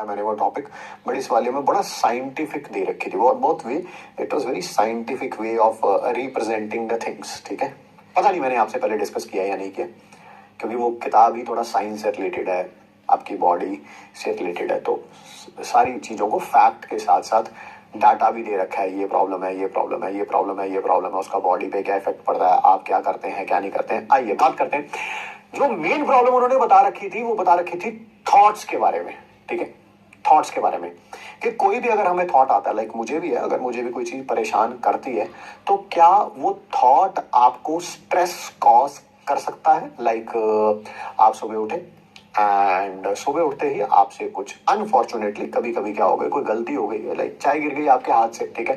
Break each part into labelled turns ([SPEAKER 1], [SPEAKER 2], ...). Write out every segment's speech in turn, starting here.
[SPEAKER 1] है मैंने वो टॉपिक, बट इस वाले में बड़ा साइंटिफिक दे रखी थी, बहुत way, it was very scientific way of representing the things, ठीक है। पता नहीं मैंने आपसे पहले डिस्कस किया या नहीं किया, क्योंकि वो किताब ही थोड़ा साइंस से रिलेटेड है, आपकी बॉडी से रिलेटेड है, तो सारी चीज़ों को फैक्ट के साथ साथ डाटा भी दे रखा है, ये प्रॉब्लम है, ये प्रॉब्लम है, ये प्रॉब्लम है, ये प्रॉब्लम है, उसका बॉडी पे क्या इफेक्ट पड़ रहा है, आप क्या करते हैं क्या नहीं करते हैं। आइए बात करते हैं। जो मेन प्रॉब्लम उन्होंने बता रखी थी, वो बता रखी थी थॉट्स के बारे में, ठीक है। थॉट्स के बारे में कि कोई भी अगर हमें थॉट आता है, लाइक मुझे भी है, अगर मुझे भी कोई चीज परेशान करती है, तो क्या वो थॉट आपको स्ट्रेस कॉज कर सकता है। लाइक आप सुबह उठे एंड सुबह उठते ही आपसे कुछ अनफॉर्चुनेटली कभी कभी क्या हो गया, कोई गलती हो गई है, लाइक चाय गिर गई आपके हाथ से, ठीक है,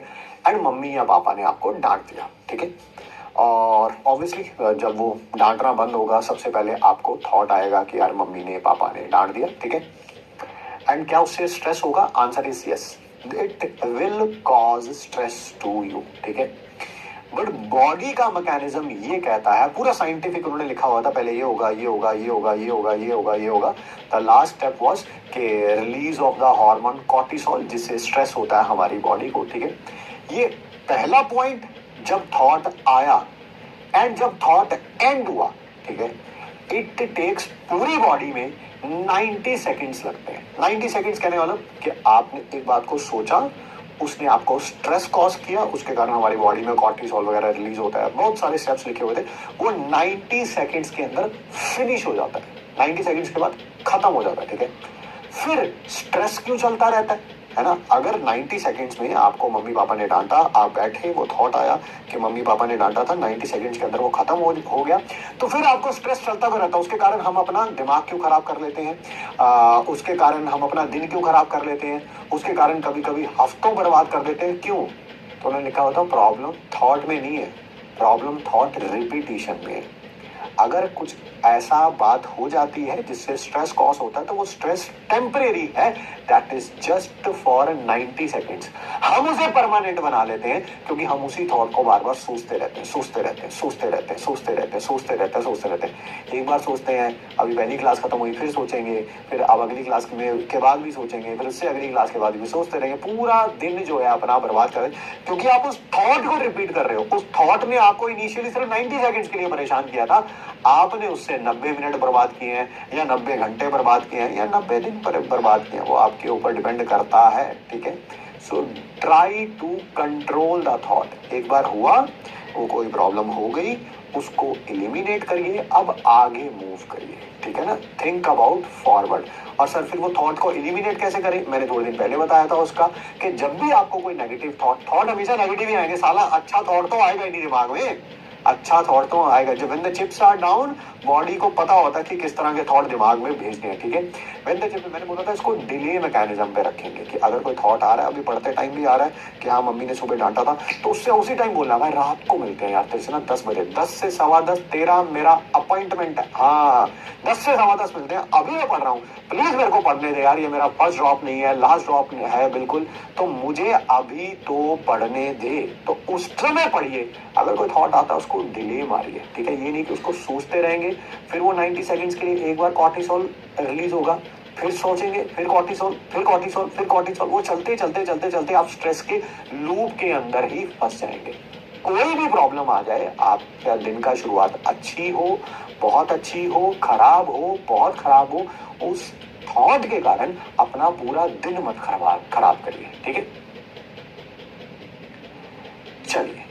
[SPEAKER 1] एंड मम्मी या पापा ने आपको डांट दिया, ठीक है। और ऑब्वियसली जब वो डांटना बंद होगा, सबसे पहले आपको थॉट आएगा कि यार मम्मी ने पापा ने डांट दिया, ठीक है। एंड क्या उससे स्ट्रेस होगा? Answer is yes, it will cause stress to you, ठीक है। बट बॉडी का मैकेनिज्म ये कहता है, पूरा साइंटिफिक उन्होंने लिखा हुआ था, पहले ये होगा, ये होगा, ये होगा, ये होगा, ये होगा, ये होगा। द लास्ट स्टेप वाज के release of the hormone cortisol, जिससे स्ट्रेस होता है हमारी बॉडी को, ठीक है। ये पहला पॉइंट जब थॉट आया एंड जब थॉट एंड हुआ, ठीक है, इट टेक्स पूरी बॉडी में 90 सेकेंड्स लगते हैं। 90 सेकेंड्स कहने वाला कि आपने एक बात को सोचा, उसने आपको स्ट्रेस कॉज किया, उसके कारण हमारी बॉडी में कॉर्टिसोल वगैरह रिलीज होता है, बहुत सारे स्टेप्स लिखे हुए थे, वो 90 सेकेंड्स के अंदर फिनिश हो जाता है, 90 सेकेंड्स के बाद खत्म हो जाता है, ठीक है। फिर स्ट्रेस क्यों चलता रहता है ना। अगर 90 सेकेंड्स में आपको मम्मी पापा ने डांटा, आप बैठे, वो थॉट आया कि मम्मी पापा ने डांटा था, 90 सेकेंड्स के अंदर वो खत्म हो गया, तो फिर आपको स्ट्रेस चलता भी रहता है। उसके कारण हम अपना दिमाग क्यों खराब कर लेते हैं, उसके कारण हम अपना दिन क्यों खराब कर लेते हैं, उसके कारण कभी कभी हफ्तों बर्बाद कर देते हैं। क्यों? तो उन्होंने लिखा होता प्रॉब्लम थॉट में नहीं है, प्रॉब्लम थॉट रिपीटिशन में है। अगर कुछ ऐसा बात हो जाती है जिससे स्ट्रेस कॉज होता है, तो वो स्ट्रेस टेम्परेरी है, that is just for 90 seconds. हम उसे परमानेंट बना लेते हैं, क्योंकि हम उसी थॉट को बार बार सोचते रहते हैं, सोचते रहते हैं, सोचते रहते हैं, सोचते रहते हैं, सोचते रहते हैं, सोचते रहते हैं। एक बार सोचते हैं, अभी पहली क्लास खत्म हुई, फिर सोचेंगे, फिर अब अगली क्लास में के बाद भी सोचेंगे, फिर उससे अगली क्लास के बाद भी सोचते रहेंगे, पूरा दिन जो है अपना बर्बाद करें, क्योंकि आप उस थॉट को रिपीट कर रहे हो। उस थॉट ने आपको इनिशियली सिर्फ 90 सेकेंड्स के लिए परेशान किया था, आपने उससे 90 मिनट बर्बाद किए हैं, या 90 घंटे बर्बाद किए हैं, या 90 दिन पर बर्बाद किए हैं, वो आपके ऊपर डिपेंड करता है, ठीक है। So try to control the thought. एक बार हुआ, वो कोई प्रॉब्लम हो गई, उसको एलिमिनेट करिए, अब आगे मूव करिए, ठीक है ना। Think about forward. और सर फिर वो थॉट को एलिमिनेट कैसे करें? मैंने थोड़े दिन पहले बताया था उसका, कि जब भी आपको कोई नेगेटिव थॉट हमेशा नेगेटिव ही आएंगे, साला अच्छा थॉट तो आएगा ही नहीं दिमाग में, अच्छा थॉट तो आएगा। जब when the chips are down, body को पता होता है कि किस तरह के थॉट दिमाग में भेजने हैं, ठीक है। व्हेन द चिप्स, मैंने बोला था इसको डिले मैकेनिज्म पे रखेंगे, कि अगर कोई थॉट आ रहा है, अभी पढ़ते टाइम भी आ रहा है कि हाँ मम्मी ने सुबह डांटा था, तो उससे उसी टाइम बोलना, भाई रात को मिलते हैं यार तेरे से ना 10 बजे, 10 से 10:15 तेरा मेरा अपॉइंटमेंट है, हाँ 10 से 10:15 मिलते हैं, अभी मैं पढ़ रहा हूँ, प्लीज मेरे को पढ़ने दे यार, ये मेरा फर्स्ट ड्रॉप नहीं है, लास्ट ड्रॉप है बिल्कुल, तो मुझे अभी तो पढ़ने दे। तो उस समय पढ़िए। अगर कोई थॉट आता है उसको डिले मारिए, ठीक है। ये नहीं कि उसको सोचते रहेंगे, फिर वो 90 सेकेंड्स के लिए एक बार कॉर्टिसोल रिलीज होगा, फिर सोचेंगे, फिर कॉर्टिसोल, फिर कॉर्टिसोल, फिर कॉर्टिसोल, वो चलते चलते चलते चलते आप स्ट्रेस के लूप के अंदर ही फंस जाएंगे। कोई भी प्रॉब्लम आ जाए, आपका दिन का शुरुआत अच्छी हो, बहुत अच्छी हो, खराब हो, बहुत खराब हो, उस थॉट के कारण अपना पूरा दिन मत खराब करिए, ठीक है। चलिए